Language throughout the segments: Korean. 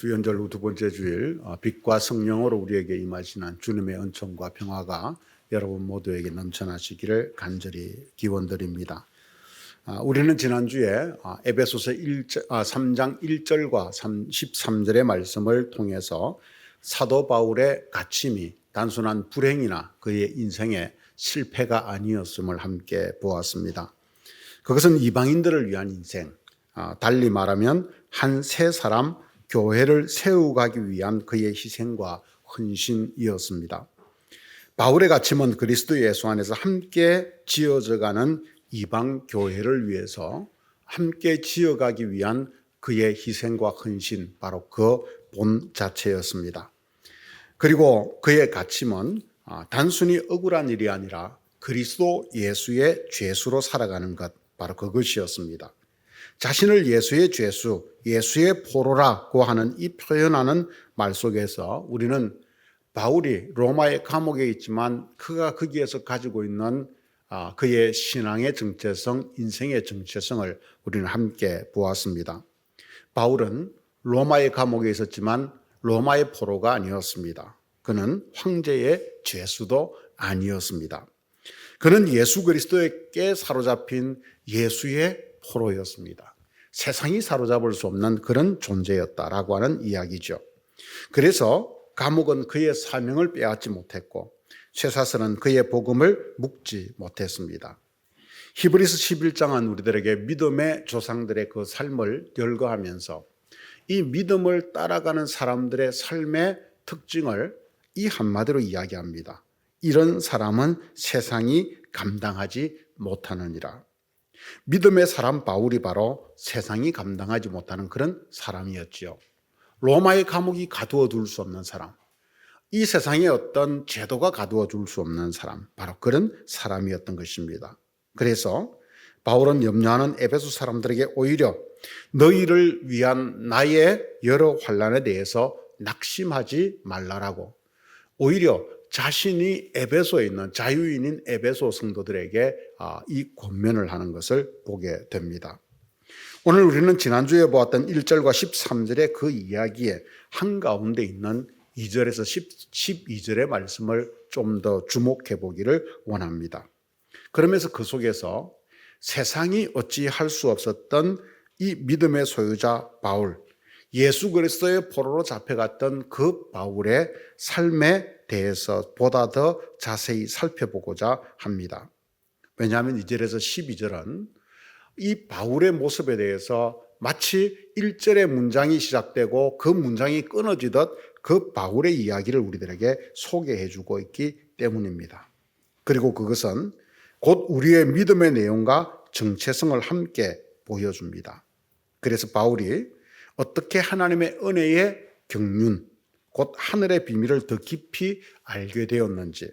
수연절 후 두 번째 주일 빛과 성령으로 우리에게 임하시는 주님의 은총과 평화가 여러분 모두에게 넘쳐나시기를 간절히 기원드립니다. 우리는 지난주에 에베소서 3장 1절과 13절의 말씀을 통해서 사도 바울의 갇힘이 단순한 불행이나 그의 인생의 실패가 아니었음을 함께 보았습니다. 그것은 이방인들을 위한 인생, 달리 말하면 한 세 사람 교회를 세우가기 위한 그의 희생과 헌신이었습니다. 바울의 갇힘은 그리스도 예수 안에서 함께 지어져가는 이방 교회를 위해서 함께 지어가기 위한 그의 희생과 헌신, 바로 그 본 자체였습니다. 그리고 그의 갇힘은 단순히 억울한 일이 아니라 그리스도 예수의 죄수로 살아가는 것, 바로 그것이었습니다. 자신을 예수의 죄수, 예수의 포로라고 하는 이 표현하는 말 속에서 우리는 바울이 로마의 감옥에 있지만 그가 거기에서 가지고 있는 그의 신앙의 정체성, 인생의 정체성을 우리는 함께 보았습니다. 바울은 로마의 감옥에 있었지만 로마의 포로가 아니었습니다. 그는 황제의 죄수도 아니었습니다. 그는 예수 그리스도에게 사로잡힌 예수의 포로였습니다. 세상이 사로잡을 수 없는 그런 존재였다라고 하는 이야기죠. 그래서 감옥은 그의 사명을 빼앗지 못했고 쇠사슬은 그의 복음을 묶지 못했습니다. 히브리서 11장은 우리들에게 믿음의 조상들의 그 삶을 열거하면서 이 믿음을 따라가는 사람들의 삶의 특징을 이 한마디로 이야기합니다. 이런 사람은 세상이 감당하지 못하느니라. 믿음의 사람 바울이 바로 세상이 감당하지 못하는 그런 사람이었지요. 로마의 감옥이 가두어 둘 수 없는 사람, 이 세상의 어떤 제도가 가두어 둘 수 없는 사람, 바로 그런 사람이었던 것입니다. 그래서 바울은 염려하는 에베소 사람들에게 오히려 너희를 위한 나의 여러 환난에 대해서 낙심하지 말라라고, 오히려 자신이 에베소에 있는 자유인인 에베소 성도들에게 이 권면을 하는 것을 보게 됩니다. 오늘 우리는 지난주에 보았던 1절과 13절의 그 이야기의 한가운데 있는 2절에서 12절의 말씀을 좀 더 주목해 보기를 원합니다. 그러면서 그 속에서 세상이 어찌할 수 없었던 이 믿음의 소유자 바울, 예수 그리스도의 포로로 잡혀갔던 그 바울의 삶에 대해서 보다 더 자세히 살펴보고자 합니다. 왜냐하면 2절에서 12절은 이 바울의 모습에 대해서 마치 1절의 문장이 시작되고 그 문장이 끊어지듯 그 바울의 이야기를 우리들에게 소개해 주고 있기 때문입니다. 그리고 그것은 곧 우리의 믿음의 내용과 정체성을 함께 보여줍니다. 그래서 바울이 어떻게 하나님의 은혜의 경륜, 곧 하늘의 비밀을 더 깊이 알게 되었는지,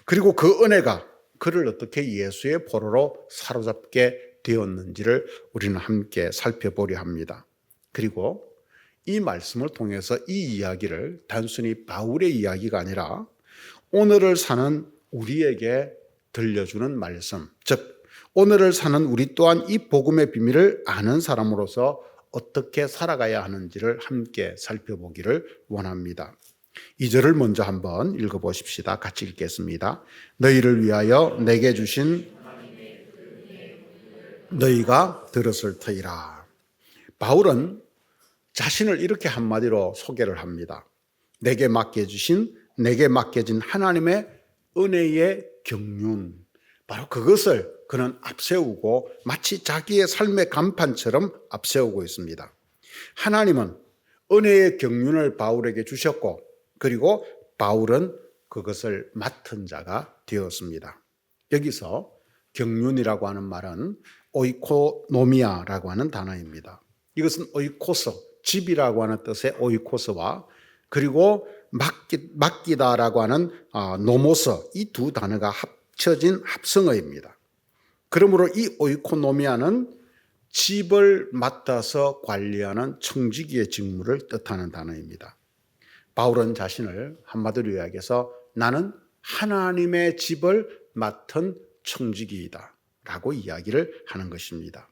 그리고 그 은혜가 그를 어떻게 예수의 포로로 사로잡게 되었는지를 우리는 함께 살펴보려 합니다. 그리고 이 말씀을 통해서 이 이야기를 단순히 바울의 이야기가 아니라 오늘을 사는 우리에게 들려주는 말씀, 즉 오늘을 사는 우리 또한 이 복음의 비밀을 아는 사람으로서 어떻게 살아가야 하는지를 함께 살펴보기를 원합니다. 2절을 먼저 한번 읽어보십시다. 같이 읽겠습니다. 너희를 위하여 내게 주신 너희가 들었을 터이라. 바울은 자신을 이렇게 한마디로 소개를 합니다. 내게 맡겨진 하나님의 은혜의 경륜, 바로 그것을 그는 앞세우고 마치 자기의 삶의 간판처럼 앞세우고 있습니다. 하나님은 은혜의 경륜을 바울에게 주셨고, 그리고 바울은 그것을 맡은 자가 되었습니다. 여기서 경륜이라고 하는 말은 오이코노미아라고 하는 단어입니다. 이것은 오이코스, 집이라고 하는 뜻의 오이코스와 그리고 맡기다라고 하는 노모스, 이 두 단어가 합쳐진 합성어입니다. 그러므로 이 오이코노미아는 집을 맡아서 관리하는 청지기의 직무를 뜻하는 단어입니다. 바울은 자신을 한마디로 이야기해서 나는 하나님의 집을 맡은 청지기이다 라고 이야기를 하는 것입니다.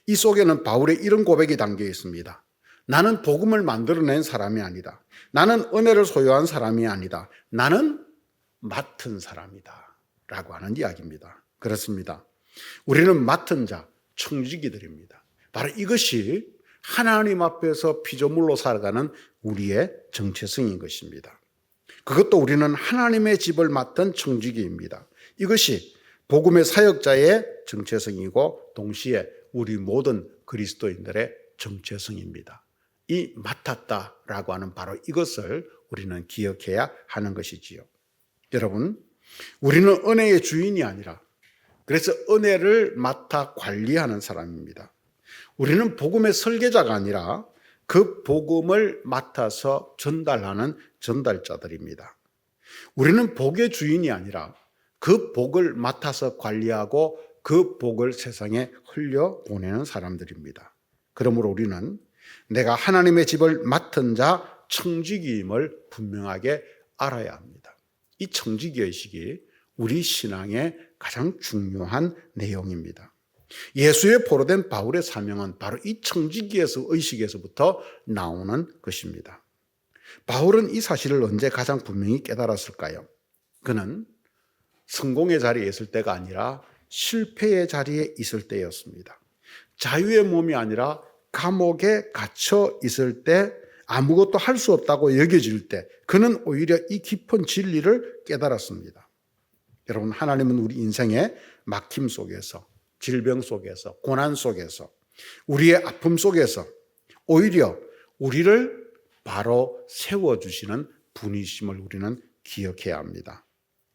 이 속에는 바울의 이런 고백이 담겨 있습니다. 나는 복음을 만들어낸 사람이 아니다. 나는 은혜를 소유한 사람이 아니다. 나는 맡은 사람이다. 라고 하는 이야기입니다. 그렇습니다. 우리는 맡은 자, 청지기들입니다. 바로 이것이 하나님 앞에서 피조물로 살아가는 우리의 정체성인 것입니다. 그것도 우리는 하나님의 집을 맡은 청지기입니다. 이것이 복음의 사역자의 정체성이고 동시에 우리 모든 그리스도인들의 정체성입니다. 이 맡았다라고 하는 바로 이것을 우리는 기억해야 하는 것이지요. 여러분, 우리는 은혜의 주인이 아니라 그래서 은혜를 맡아 관리하는 사람입니다. 우리는 복음의 설계자가 아니라 그 복음을 맡아서 전달하는 전달자들입니다. 우리는 복의 주인이 아니라 그 복을 맡아서 관리하고 그 복을 세상에 흘려보내는 사람들입니다. 그러므로 우리는 내가 하나님의 집을 맡은 자 청지기임을 분명하게 알아야 합니다. 이 청지기의식이 우리 신앙의 가장 중요한 내용입니다. 예수의 포로된 바울의 사명은 바로 이 청지기에서 의식에서부터 나오는 것입니다. 바울은 이 사실을 언제 가장 분명히 깨달았을까요? 그는 성공의 자리에 있을 때가 아니라 실패의 자리에 있을 때였습니다. 자유의 몸이 아니라 감옥에 갇혀 있을 때, 아무것도 할 수 없다고 여겨질 때 그는 오히려 이 깊은 진리를 깨달았습니다. 여러분, 하나님은 우리 인생의 막힘 속에서, 질병 속에서, 고난 속에서, 우리의 아픔 속에서 오히려 우리를 바로 세워주시는 분이심을 우리는 기억해야 합니다.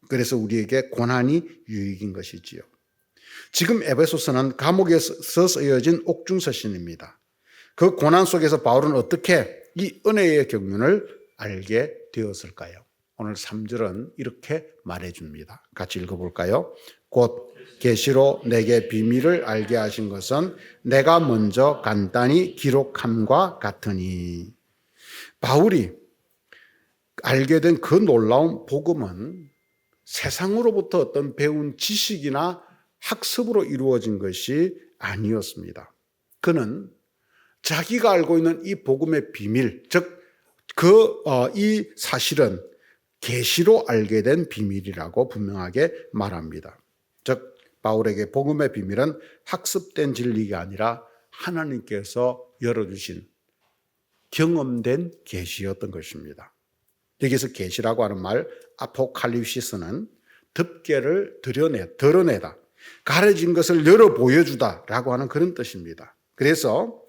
그래서 우리에게 고난이 유익인 것이지요. 지금 에베소서는 감옥에서 쓰여진 옥중서신입니다. 그 고난 속에서 바울은 어떻게 이 은혜의 경륜을 알게 되었을까요? 오늘 3절은 이렇게 말해줍니다. 같이 읽어볼까요? 곧 계시로 내게 비밀을 알게 하신 것은 내가 먼저 간단히 기록함과 같으니. 바울이 알게 된 그 놀라운 복음은 세상으로부터 어떤 배운 지식이나 학습으로 이루어진 것이 아니었습니다. 그는 자기가 알고 있는 이 복음의 비밀, 즉 이 사실은 계시로 알게 된 비밀이라고 분명하게 말합니다. 즉 바울에게 복음의 비밀은 학습된 진리가 아니라 하나님께서 열어주신 경험된 계시였던 것입니다. 여기서 계시라고 하는 말, 아포칼립시스는 덮개를 드러내다, 가려진 것을 열어 보여주다라고 하는 그런 뜻입니다. 그래서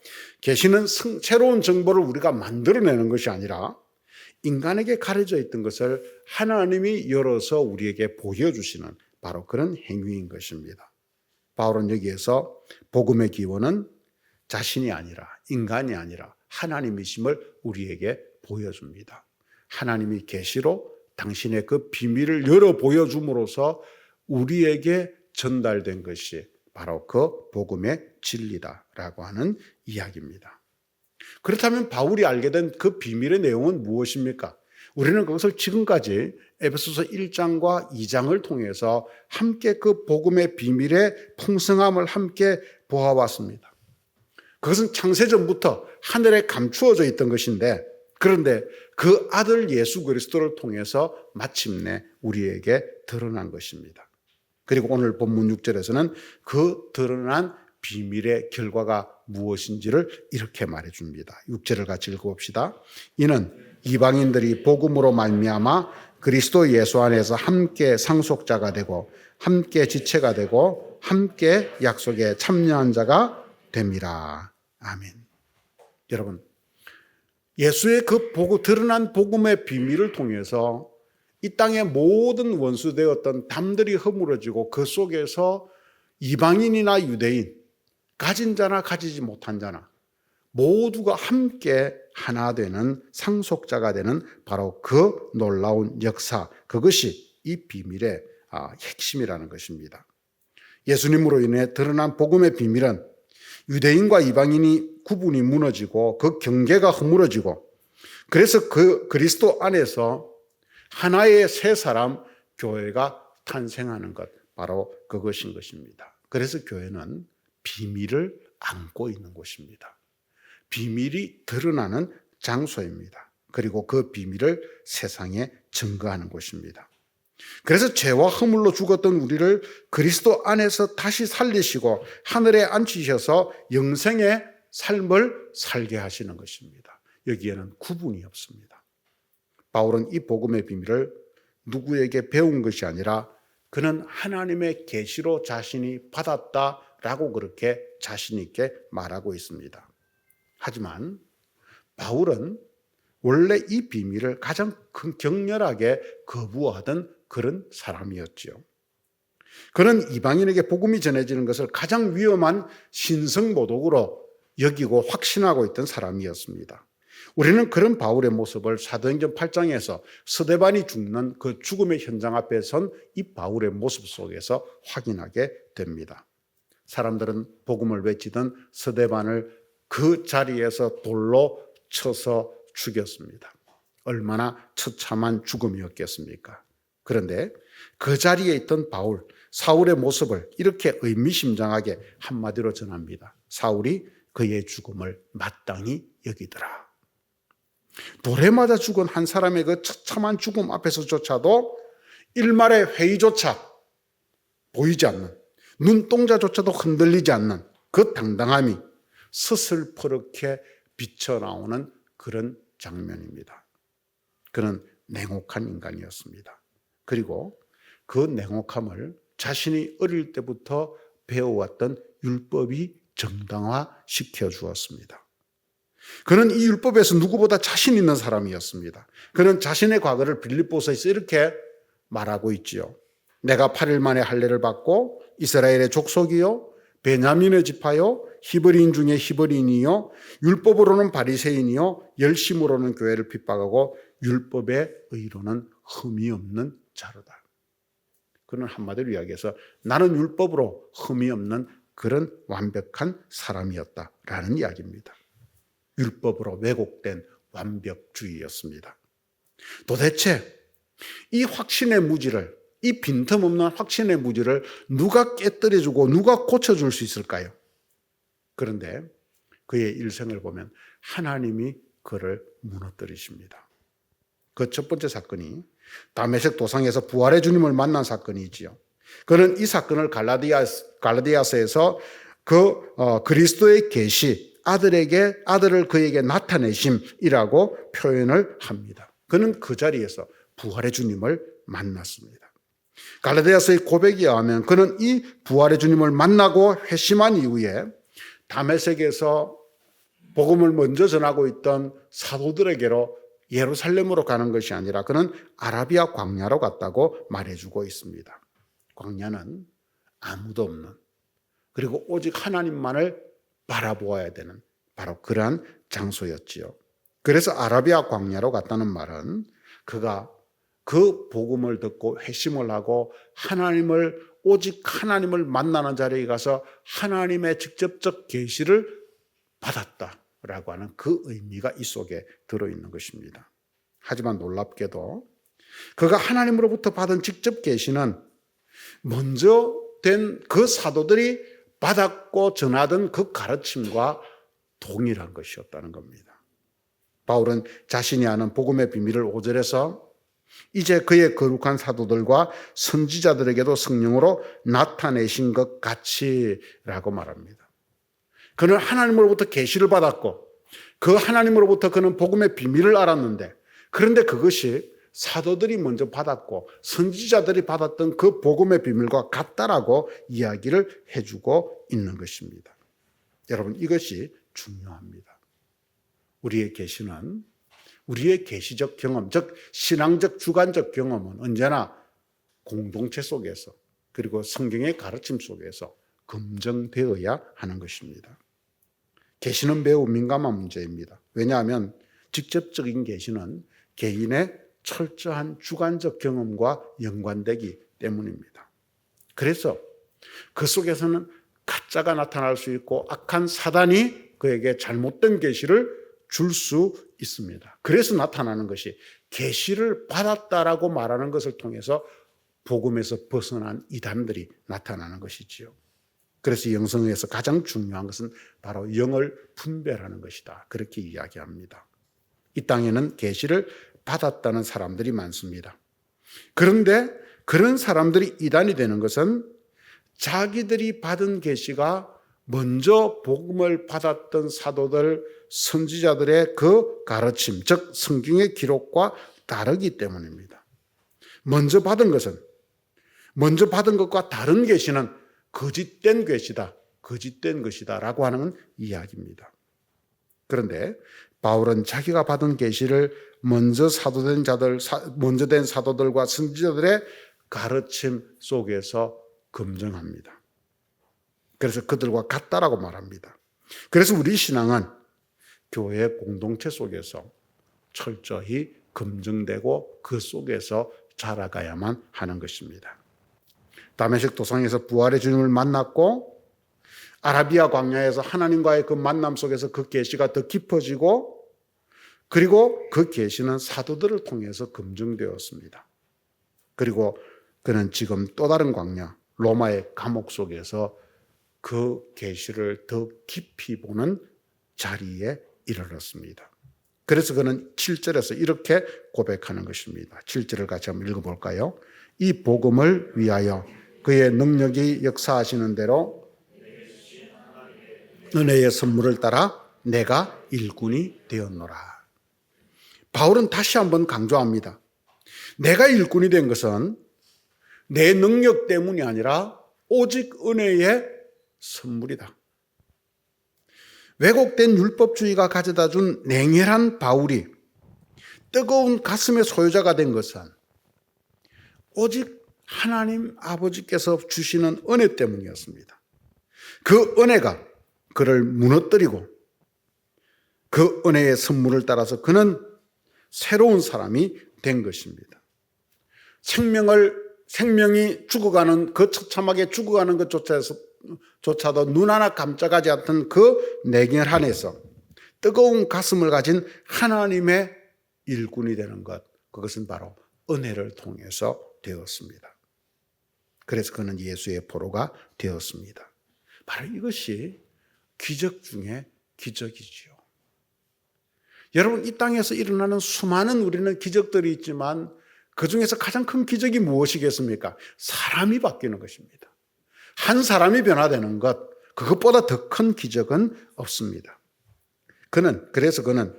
계시는 새로운 정보를 우리가 만들어내는 것이 아니라 인간에게 가려져 있던 것을 하나님이 열어서 우리에게 보여주시는 바로 그런 행위인 것입니다. 바울은 여기에서 복음의 기원은 자신이 아니라, 인간이 아니라 하나님이심을 우리에게 보여줍니다. 하나님이 계시로 당신의 그 비밀을 열어 보여줌으로써 우리에게 전달된 것이 바로 그 복음의 진리다라고 하는 이야기입니다. 그렇다면 바울이 알게 된 그 비밀의 내용은 무엇입니까? 우리는 그것을 지금까지 에베소서 1장과 2장을 통해서 함께 그 복음의 비밀의 풍성함을 함께 보아왔습니다. 그것은 창세전부터 하늘에 감추어져 있던 것인데, 그런데 그 아들 예수 그리스도를 통해서 마침내 우리에게 드러난 것입니다. 그리고 오늘 본문 6절에서는 그 드러난 비밀의 결과가 무엇인지를 이렇게 말해줍니다. 6절을 같이 읽어봅시다. 이는 이방인들이 복음으로 말미암아 그리스도 예수 안에서 함께 상속자가 되고 함께 지체가 되고 함께 약속에 참여한 자가 됨이라. 아멘. 여러분, 예수의 그 드러난 복음의 비밀을 통해서 이 땅의 모든 원수되었던 담들이 허물어지고 그 속에서 이방인이나 유대인, 가진 자나 가지지 못한 자나 모두가 함께 하나 되는 상속자가 되는 바로 그 놀라운 역사, 그것이 이 비밀의 핵심이라는 것입니다. 예수님으로 인해 드러난 복음의 비밀은 유대인과 이방인이 구분이 무너지고 그 경계가 허물어지고, 그래서 그 그리스도 안에서 하나의 새 사람 교회가 탄생하는 것, 바로 그것인 것입니다. 그래서 교회는 비밀을 안고 있는 곳입니다. 비밀이 드러나는 장소입니다. 그리고 그 비밀을 세상에 증거하는 곳입니다. 그래서 죄와 허물로 죽었던 우리를 그리스도 안에서 다시 살리시고 하늘에 앉히셔서 영생의 삶을 살게 하시는 것입니다. 여기에는 구분이 없습니다. 바울은 이 복음의 비밀을 누구에게 배운 것이 아니라 그는 하나님의 계시로 자신이 받았다라고 그렇게 자신 있게 말하고 있습니다. 하지만 바울은 원래 이 비밀을 가장 격렬하게 거부하던 그런 사람이었지요. 그는 이방인에게 복음이 전해지는 것을 가장 위험한 신성모독으로 여기고 확신하고 있던 사람이었습니다. 우리는 그런 바울의 모습을 사도행전 8장에서 스데반이 죽는 그 죽음의 현장 앞에 선 이 바울의 모습 속에서 확인하게 됩니다. 사람들은 복음을 외치던 스데반을 그 자리에서 돌로 쳐서 죽였습니다. 얼마나 처참한 죽음이었겠습니까? 그런데 그 자리에 있던 바울, 사울의 모습을 이렇게 의미심장하게 한마디로 전합니다. 사울이 그의 죽음을 마땅히 여기더라. 돌에 맞아 죽은 한 사람의 그 처참한 죽음 앞에서조차도 일말의 회의조차 보이지 않는, 눈동자조차도 흔들리지 않는 그 당당함이 스슬퍼렇게 비쳐나오는 그런 장면입니다. 그는 냉혹한 인간이었습니다. 그리고 그 냉혹함을 자신이 어릴 때부터 배워왔던 율법이 정당화시켜 주었습니다. 그는 이 율법에서 누구보다 자신 있는 사람이었습니다. 그는 자신의 과거를 빌립보서에서 이렇게 말하고 있지요. 내가 8일 만에 할례를 받고 이스라엘의 족속이요 베냐민의 지파요 히브리인 중에 히브리인이요 율법으로는 바리새인이요 열심으로는 교회를 핍박하고 율법의 의로는 흠이 없는 자로다. 그는 한마디로 이야기해서 나는 율법으로 흠이 없는 그런 완벽한 사람이었다라는 이야기입니다. 율법으로 왜곡된 완벽주의였습니다. 도대체 이 확신의 무지를, 이 빈틈없는 확신의 무지를 누가 깨뜨려주고 누가 고쳐줄 수 있을까요? 그런데 그의 일생을 보면 하나님이 그를 무너뜨리십니다. 그 첫 번째 사건이 다메섹 도상에서 부활의 주님을 만난 사건이지요. 그는 이 사건을 갈라디아서에서 그리스도의 계시, 아들을 그에게 나타내심이라고 표현을 합니다. 그는 그 자리에서 부활의 주님을 만났습니다. 갈라디아서의 고백에 의하면 그는 이 부활의 주님을 만나고 회심한 이후에 다메섹에서 복음을 먼저 전하고 있던 사도들에게로 예루살렘으로 가는 것이 아니라 그는 아라비아 광야로 갔다고 말해주고 있습니다. 광야는 아무도 없는, 그리고 오직 하나님만을 바라보아야 되는 바로 그러한 장소였지요. 그래서 아라비아 광야로 갔다는 말은 그가 그 복음을 듣고 회심을 하고 오직 하나님을 만나는 자리에 가서 하나님의 직접적 계시를 받았다라고 하는 그 의미가 이 속에 들어있는 것입니다. 하지만 놀랍게도 그가 하나님으로부터 받은 직접 계시는 먼저 된 그 사도들이 받았고 전하던 그 가르침과 동일한 것이었다는 겁니다. 바울은 자신이 아는 복음의 비밀을 5절에서 이제 그의 거룩한 사도들과 선지자들에게도 성령으로 나타내신 것 같이라고 말합니다. 그는 하나님으로부터 계시를 받았고 그 하나님으로부터 그는 복음의 비밀을 알았는데, 그런데 그것이 사도들이 먼저 받았고 선지자들이 받았던 그 복음의 비밀과 같다라고 이야기를 해주고 있는 것입니다. 여러분, 이것이 중요합니다. 우리의 계시는, 우리의 계시적 경험, 즉 신앙적 주관적 경험은 언제나 공동체 속에서 그리고 성경의 가르침 속에서 검증되어야 하는 것입니다. 계시는 매우 민감한 문제입니다. 왜냐하면 직접적인 계시는 개인의 철저한 주관적 경험과 연관되기 때문입니다. 그래서 그 속에서는 가짜가 나타날 수 있고 악한 사단이 그에게 잘못된 계시를 줄 수 있습니다. 그래서 나타나는 것이 계시를 받았다라고 말하는 것을 통해서 복음에서 벗어난 이단들이 나타나는 것이지요. 그래서 영성에서 가장 중요한 것은 바로 영을 분별하는 것이다. 그렇게 이야기합니다. 이 땅에는 계시를 받았다는 사람들이 많습니다. 그런데 그런 사람들이 이단이 되는 것은 자기들이 받은 계시가 먼저 복음을 받았던 사도들, 선지자들의 그 가르침, 즉 성경의 기록과 다르기 때문입니다. 먼저 받은 것과 다른 계시는 거짓된 계시다, 거짓된 것이다 라고 하는 이야기입니다. 그런데 바울은 자기가 받은 계시를 먼저 된 사도들과 선지자들의 가르침 속에서 검증합니다. 그래서 그들과 같다라고 말합니다. 그래서 우리 신앙은 교회 공동체 속에서 철저히 검증되고 그 속에서 자라가야만 하는 것입니다. 다메섹 도상에서 부활의 주님을 만났고 아라비아 광야에서 하나님과의 그 만남 속에서 그 계시가 더 깊어지고 그리고 그 계시는 사도들을 통해서 검증되었습니다. 그리고 그는 지금 또 다른 광야 로마의 감옥 속에서 그 계시를 더 깊이 보는 자리에 이르렀습니다. 그래서 그는 7절에서 이렇게 고백하는 것입니다. 7절을 같이 한번 읽어볼까요? 이 복음을 위하여 그의 능력이 역사하시는 대로 은혜의 선물을 따라 내가 일꾼이 되었노라. 바울은 다시 한번 강조합니다. 내가 일꾼이 된 것은 내 능력 때문이 아니라 오직 은혜의 선물이다. 왜곡된 율법주의가 가져다 준 냉혈한 바울이 뜨거운 가슴의 소유자가 된 것은 오직 하나님 아버지께서 주시는 은혜 때문이었습니다. 그 은혜가 그를 무너뜨리고 그 은혜의 선물을 따라서 그는 새로운 사람이 된 것입니다. 생명이 죽어가는 그 처참하게 죽어가는 것조차도 눈 하나 깜짝하지 않던 그 냉혈한에서 뜨거운 가슴을 가진 하나님의 일꾼이 되는 것, 그것은 바로 은혜를 통해서 되었습니다. 그래서 그는 예수의 포로가 되었습니다. 바로 이것이 기적 중에 기적이지요. 여러분, 이 땅에서 일어나는 수많은 우리는 기적들이 있지만 그 중에서 가장 큰 기적이 무엇이겠습니까? 사람이 바뀌는 것입니다. 한 사람이 변화되는 것, 그것보다 더 큰 기적은 없습니다. 그래서 그는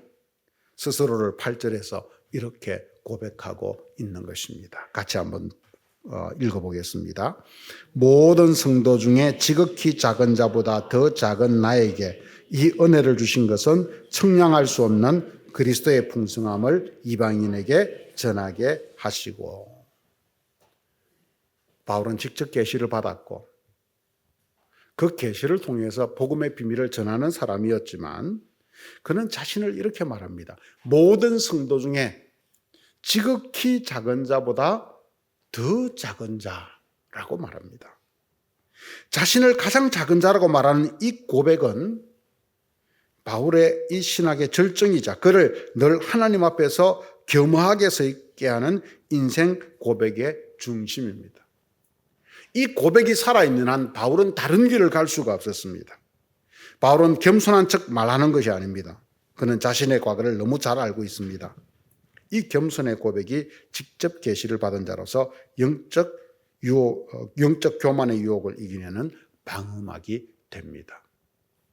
스스로를 8절에서 이렇게 고백하고 있는 것입니다. 같이 한번 읽어보겠습니다. 모든 성도 중에 지극히 작은 자보다 더 작은 나에게 이 은혜를 주신 것은 측량할 수 없는 그리스도의 풍성함을 이방인에게 전하게 하시고. 바울은 직접 계시를 받았고 그 계시를 통해서 복음의 비밀을 전하는 사람이었지만 그는 자신을 이렇게 말합니다. 모든 성도 중에 지극히 작은 자보다 더 작은 자라고 말합니다. 자신을 가장 작은 자라고 말하는 이 고백은 바울의 이 신학의 절정이자 그를 늘 하나님 앞에서 겸허하게 서 있게 하는 인생 고백의 중심입니다. 이 고백이 살아있는 한 바울은 다른 길을 갈 수가 없었습니다. 바울은 겸손한 척 말하는 것이 아닙니다. 그는 자신의 과거를 너무 잘 알고 있습니다. 이 겸손의 고백이 직접 계시를 받은 자로서 영적 교만의 유혹을 이기려는 방음막이 됩니다.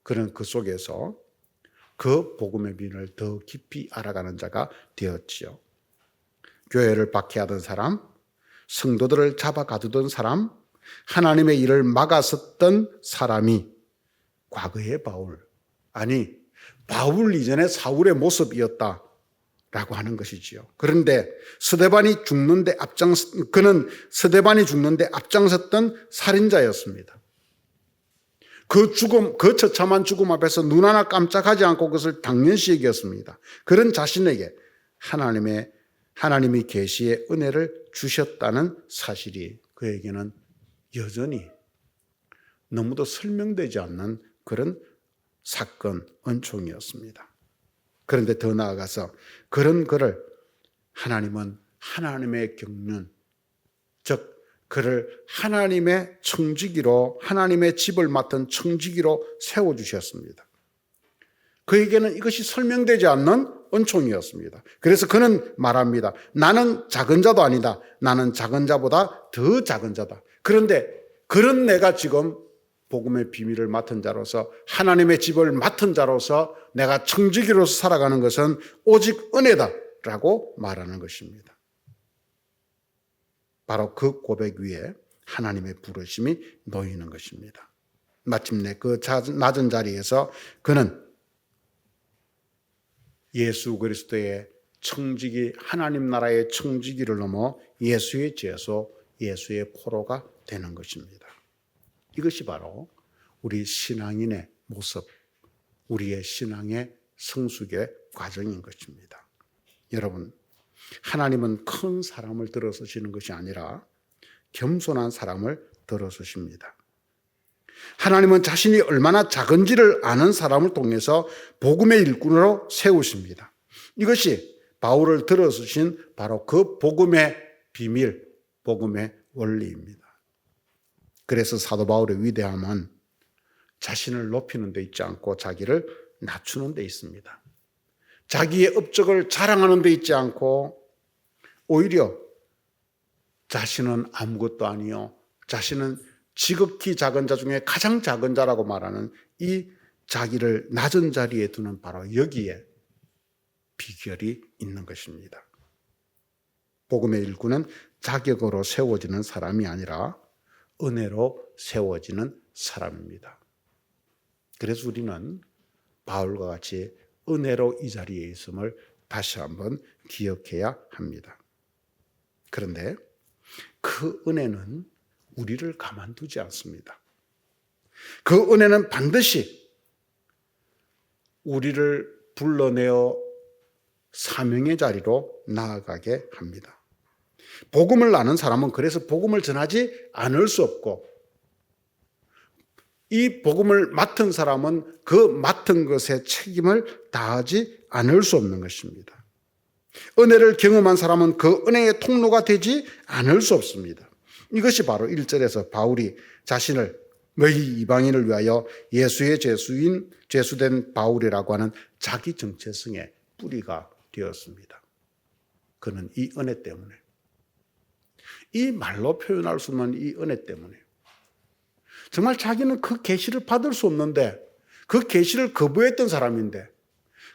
그는 그 속에서 그 복음의 비밀을 더 깊이 알아가는 자가 되었지요. 교회를 박해하던 사람, 성도들을 잡아 가두던 사람, 하나님의 일을 막았었던 사람이 과거의 바울 이전의 사울의 모습이었다라고 하는 것이지요. 그런데 그는 스데반이 죽는데 앞장섰던 살인자였습니다. 그 처참한 죽음 앞에서 눈 하나 깜짝하지 않고 그것을 당연시 여겼습니다. 그런 자신에게 하나님이 계시의 은혜를 주셨다는 사실이 그에게는 여전히 너무도 설명되지 않는 그런 사건, 은총이었습니다. 그런데 더 나아가서 그런 그를 하나님은 하나님의 경륜, 즉 그를 하나님의 청지기로, 하나님의 집을 맡은 청지기로 세워주셨습니다. 그에게는 이것이 설명되지 않는 은총이었습니다. 그래서 그는 말합니다. 나는 작은 자도 아니다. 나는 작은 자보다 더 작은 자다. 그런데 그런 내가 지금 복음의 비밀을 맡은 자로서, 하나님의 집을 맡은 자로서 내가 청지기로서 살아가는 것은 오직 은혜다라고 말하는 것입니다. 바로 그 고백 위에 하나님의 부르심이 놓이는 것입니다. 마침내 그 낮은 자리에서 그는 예수 그리스도의 청지기, 하나님 나라의 청지기를 넘어 예수의 제소, 예수의 포로가 되는 것입니다. 이것이 바로 우리 신앙인의 모습, 우리의 신앙의 성숙의 과정인 것입니다. 여러분, 하나님은 큰 사람을 들어서시는 것이 아니라 겸손한 사람을 들어서십니다. 하나님은 자신이 얼마나 작은지를 아는 사람을 통해서 복음의 일꾼으로 세우십니다. 이것이 바울을 들어서신 바로 그 복음의 비밀, 복음의 원리입니다. 그래서 사도 바울의 위대함은 자신을 높이는 데 있지 않고 자기를 낮추는 데 있습니다. 자기의 업적을 자랑하는 데 있지 않고 오히려 자신은 아무것도 아니요, 자신은 지극히 작은 자 중에 가장 작은 자라고 말하는 이 자기를 낮은 자리에 두는 바로 여기에 비결이 있는 것입니다. 복음의 일꾼은 자격으로 세워지는 사람이 아니라 은혜로 세워지는 사람입니다. 그래서 우리는 바울과 같이 은혜로 이 자리에 있음을 다시 한번 기억해야 합니다. 그런데 그 은혜는 우리를 가만두지 않습니다. 그 은혜는 반드시 우리를 불러내어 사명의 자리로 나아가게 합니다. 복음을 아는 사람은 그래서 복음을 전하지 않을 수 없고, 이 복음을 맡은 사람은 그 맡은 것에 책임을 다하지 않을 수 없는 것입니다. 은혜를 경험한 사람은 그 은혜의 통로가 되지 않을 수 없습니다. 이것이 바로 1절에서 바울이 자신을 너희 이방인을 위하여 예수의 제수된 바울이라고 하는 자기 정체성의 뿌리가 되었습니다. 그는 이 은혜 때문에, 이 말로 표현할 수 없는 이 은혜 때문에, 정말 자기는 그 계시를 받을 수 없는데 그 계시를 거부했던 사람인데,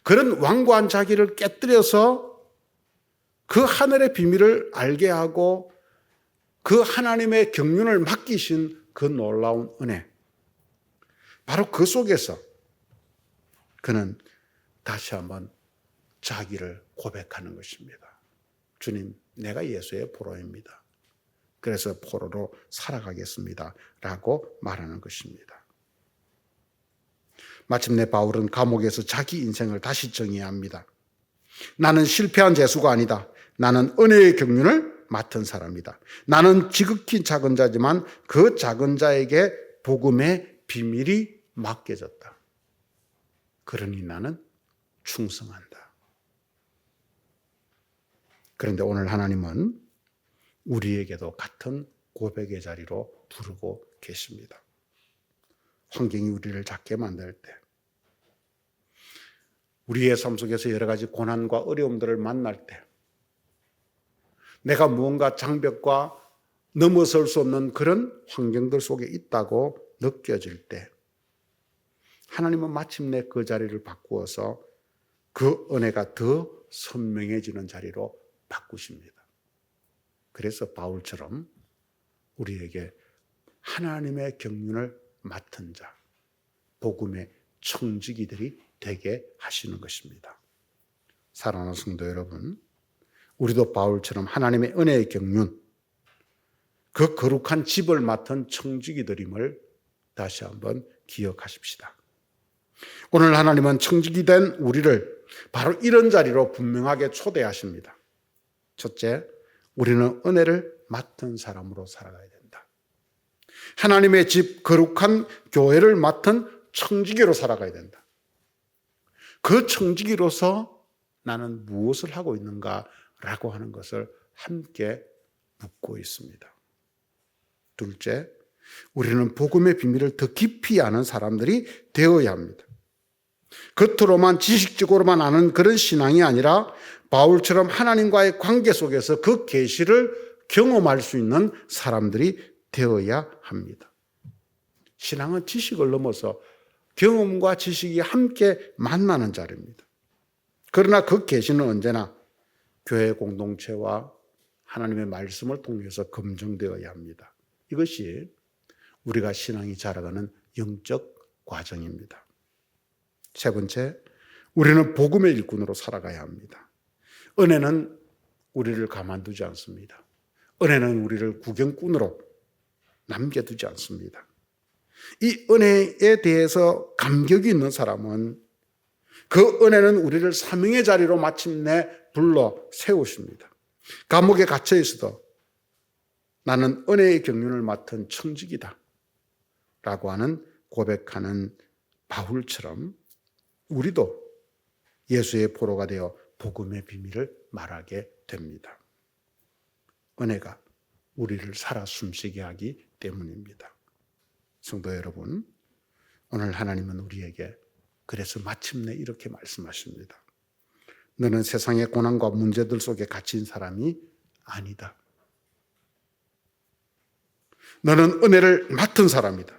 그런 완고한 자기를 깨뜨려서 그 하늘의 비밀을 알게 하고 그 하나님의 경륜을 맡기신 그 놀라운 은혜, 바로 그 속에서 그는 다시 한번 자기를 고백하는 것입니다. 주님, 내가 예수의 포로입니다. 그래서 포로로 살아가겠습니다 라고 말하는 것입니다. 마침내 바울은 감옥에서 자기 인생을 다시 정의합니다. 나는 실패한 죄수가 아니다. 나는 은혜의 경륜을 맡은 사람이다. 나는 지극히 작은 자지만 그 작은 자에게 복음의 비밀이 맡겨졌다. 그러니 나는 충성한다. 그런데 오늘 하나님은 우리에게도 같은 고백의 자리로 부르고 계십니다. 환경이 우리를 작게 만들 때, 우리의 삶 속에서 여러 가지 고난과 어려움들을 만날 때, 내가 무언가 장벽과 넘어설 수 없는 그런 환경들 속에 있다고 느껴질 때, 하나님은 마침내 그 자리를 바꾸어서 그 은혜가 더 선명해지는 자리로 바꾸십니다. 그래서 바울처럼 우리에게 하나님의 경륜을 맡은 자, 복음의 청지기들이 되게 하시는 것입니다. 사랑하는 성도 여러분, 우리도 바울처럼 하나님의 은혜의 경륜, 그 거룩한 집을 맡은 청지기들임을 다시 한번 기억하십시다. 오늘 하나님은 청지기 된 우리를 바로 이런 자리로 분명하게 초대하십니다. 첫째, 우리는 은혜를 맡은 사람으로 살아가야 된다. 하나님의 집, 거룩한 교회를 맡은 청지기로 살아가야 된다. 그 청지기로서 나는 무엇을 하고 있는가라고 하는 것을 함께 묻고 있습니다. 둘째, 우리는 복음의 비밀을 더 깊이 아는 사람들이 되어야 합니다. 겉으로만 지식적으로만 아는 그런 신앙이 아니라 바울처럼 하나님과의 관계 속에서 그 계시를 경험할 수 있는 사람들이 되어야 합니다. 신앙은 지식을 넘어서 경험과 지식이 함께 만나는 자리입니다. 그러나 그 계시는 언제나 교회 공동체와 하나님의 말씀을 통해서 검증되어야 합니다. 이것이 우리가 신앙이 자라가는 영적 과정입니다. 세 번째, 우리는 복음의 일꾼으로 살아가야 합니다. 은혜는 우리를 가만두지 않습니다. 은혜는 우리를 구경꾼으로 남겨두지 않습니다. 이 은혜에 대해서 감격이 있는 사람은 그 은혜는 우리를 사명의 자리로 마침내 불러 세우십니다. 감옥에 갇혀 있어도 나는 은혜의 경륜을 맡은 청직이다 라고 하는 고백하는 바울처럼 우리도 예수의 포로가 되어 복음의 비밀을 말하게 됩니다. 은혜가 우리를 살아 숨쉬게 하기 때문입니다. 성도 여러분, 오늘 하나님은 우리에게 그래서 마침내 이렇게 말씀하십니다. 너는 세상의 고난과 문제들 속에 갇힌 사람이 아니다. 너는 은혜를 맡은 사람이다.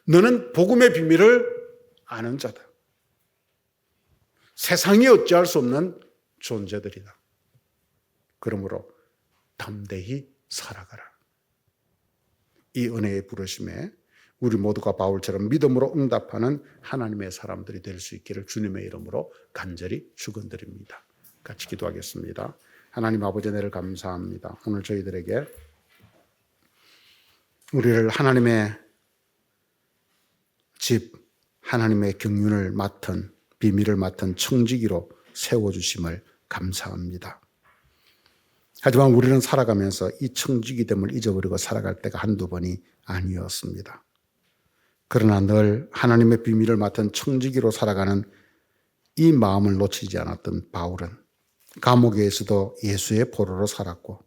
너는 복음의 비밀을 아는 자다. 세상이 어찌할 수 없는 존재들이다. 그러므로 담대히 살아가라. 이 은혜의 부르심에 우리 모두가 바울처럼 믿음으로 응답하는 하나님의 사람들이 될 수 있기를 주님의 이름으로 간절히 축원드립니다. 같이 기도하겠습니다. 하나님 아버지, 은혜를 감사합니다. 오늘 저희들에게 우리를 하나님의 집, 하나님의 경륜을 맡은, 비밀을 맡은 청지기로 세워주심을 감사합니다. 하지만 우리는 살아가면서 이 청지기됨을 잊어버리고 살아갈 때가 한두 번이 아니었습니다. 그러나 늘 하나님의 비밀을 맡은 청지기로 살아가는 이 마음을 놓치지 않았던 바울은 감옥에서도 예수의 포로로 살았고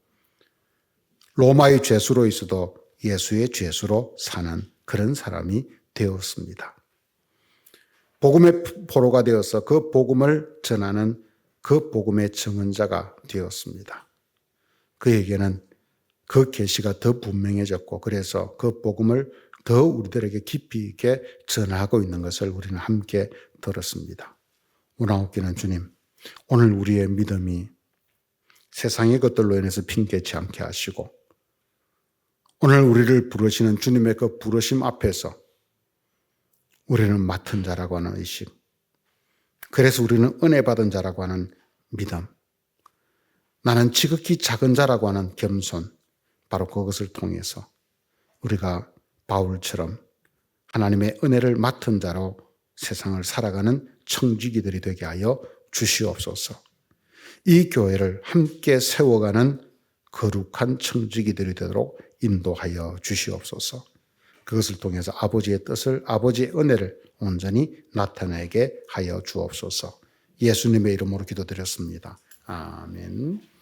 로마의 죄수로 있어도 예수의 죄수로 사는 그런 사람이 되었습니다. 복음의 포로가 되어서 그 복음을 전하는 그 복음의 증언자가 되었습니다. 그에게는 그 계시가 더 분명해졌고 그래서 그 복음을 더 우리들에게 깊이 있게 전하고 있는 것을 우리는 함께 들었습니다. 운하옵기는 주님, 오늘 우리의 믿음이 세상의 것들로 인해서 핑계치 않게 하시고 오늘 우리를 부르시는 주님의 그 부르심 앞에서 우리는 맡은 자라고 하는 의식, 그래서 우리는 은혜 받은 자라고 하는 믿음, 나는 지극히 작은 자라고 하는 겸손, 바로 그것을 통해서 우리가 바울처럼 하나님의 은혜를 맡은 자로 세상을 살아가는 청지기들이 되게 하여 주시옵소서. 이 교회를 함께 세워가는 거룩한 청지기들이 되도록 인도하여 주시옵소서. 그것을 통해서 아버지의 뜻을, 아버지의 은혜를 온전히 나타내게 하여 주옵소서. 예수님의 이름으로 기도드렸습니다. 아멘.